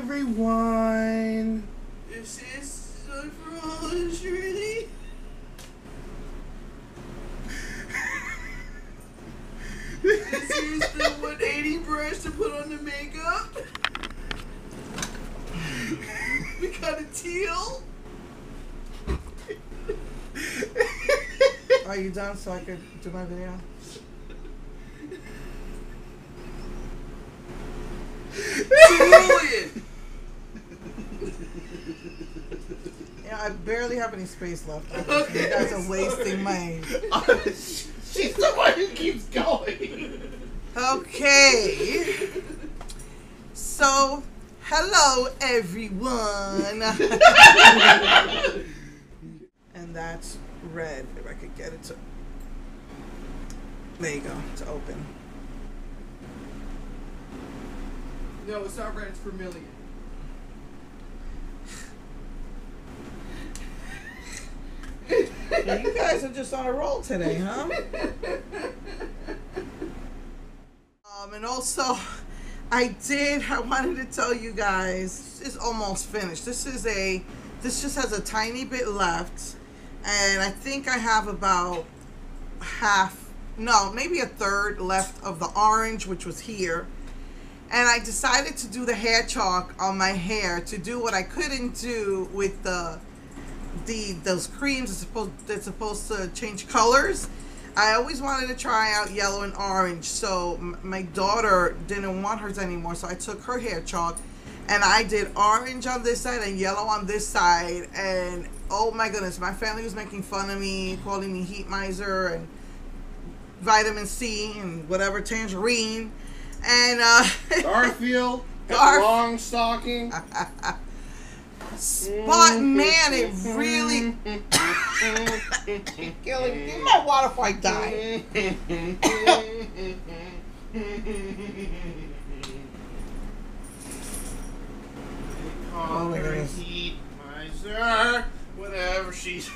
everyone. This is Rose, really? This is the 180 brush to put on the makeup. We got a teal. Are you done so I could do my video? Julian! Yeah, I barely have any space left. You guys are wasting mine. She's the one who keeps going. Okay. So, hello everyone. And that's red. If I could get it to. There you go, to open. No, it's not red, it's vermilion. Well, you guys are just on a roll today, huh? And also, I wanted to tell you guys, this is almost finished. This just has a tiny bit left. And I think I have about maybe a third left of the orange, which was here. And I decided to do the hair chalk on my hair to do what I couldn't do with those creams that's supposed to change colors. I always wanted to try out yellow and orange, so my daughter didn't want hers anymore, so I took her hair chalk and I did orange on this side and yellow on this side. And oh my goodness, my family was making fun of me, calling me heat miser and vitamin C and whatever, tangerine. And Garfield, long stocking. But man, it really killing me. Give my water before I die. Oh my goodness. Heat miser, whatever she's.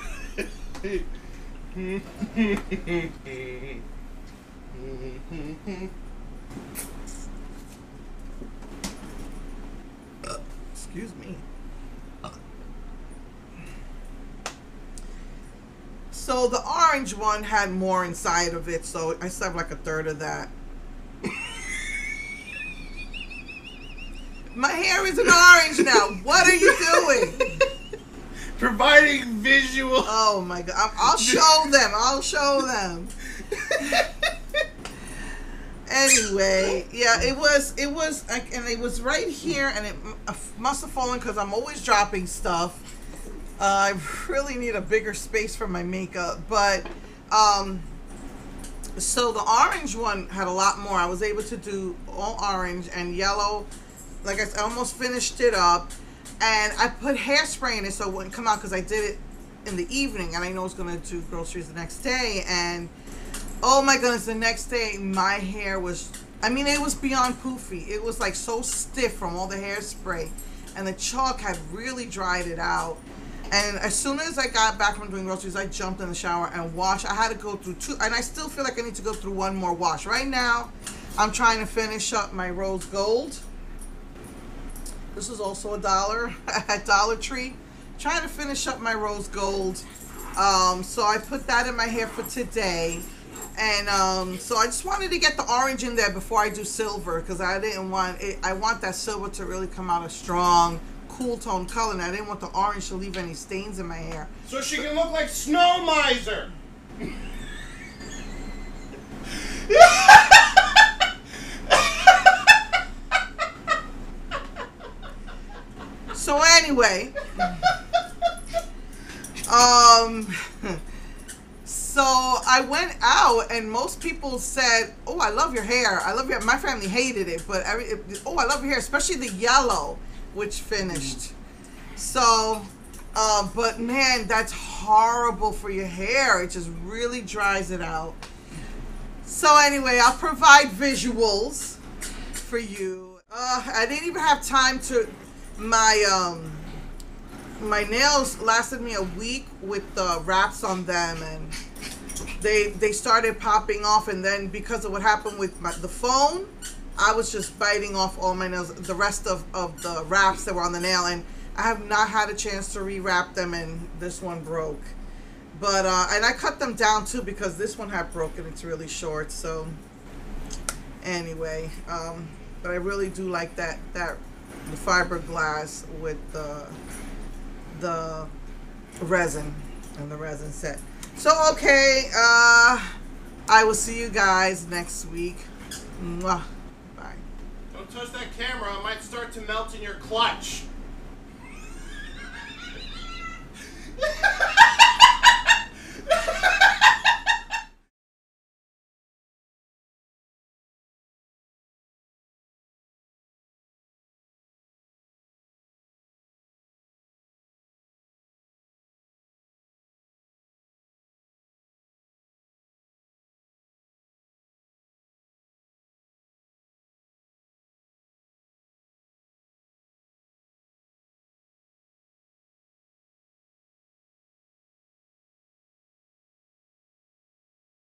Excuse me. So the orange one had more inside of it, so I still have like a third of that. My hair is an orange now. What are you doing? Providing visual. Oh my god. I'll show them. I'll show them. Anyway, yeah, it was and it was right here, and it must have fallen because I'm always dropping stuff. I really need a bigger space for my makeup, but so the orange one had a lot more. I was able to do all orange and yellow. Like I said, I almost finished it up, and I put hairspray in it so it wouldn't come out because I did it in the evening, and I know I was gonna do groceries the next day. And oh my goodness, the next day my hair was, I mean, it was beyond poofy. It was like so stiff from all the hairspray, and the chalk had really dried it out. And as soon as I got back from doing groceries, I jumped in the shower and washed. I had to go through 2, and I still feel like I need to go through 1 more wash. Right now, I'm trying to finish up my rose gold. This is also $1 at Dollar Tree. Trying to finish up my rose gold. So I put that in my hair for today. And so I just wanted to get the orange in there before I do silver, because I didn't want it. I want that silver to really come out a strong, cool tone color, and I didn't want the orange to leave any stains in my hair. So she can look like Snow Miser. So anyway, so I went out and most people said, "Oh, I love your hair. I love your." My family hated it, but oh, I love your hair, especially the yellow, which finished. So, but man, that's horrible for your hair. It just really dries it out. So anyway, I'll provide visuals for you. I didn't even have time to. My nails lasted me a week with the wraps on them, and they started popping off. And then because of what happened with the phone, I was just biting off all my nails, the rest of the wraps that were on the nail, and I have not had a chance to rewrap them, and this one broke. But and I cut them down too because this one had broken. It's really short. So anyway, but I really do like the fiberglass with the resin and the resin set. So okay, I will see you guys next week. Mwah. Bye. Don't touch that camera. It might start to melt in your clutch.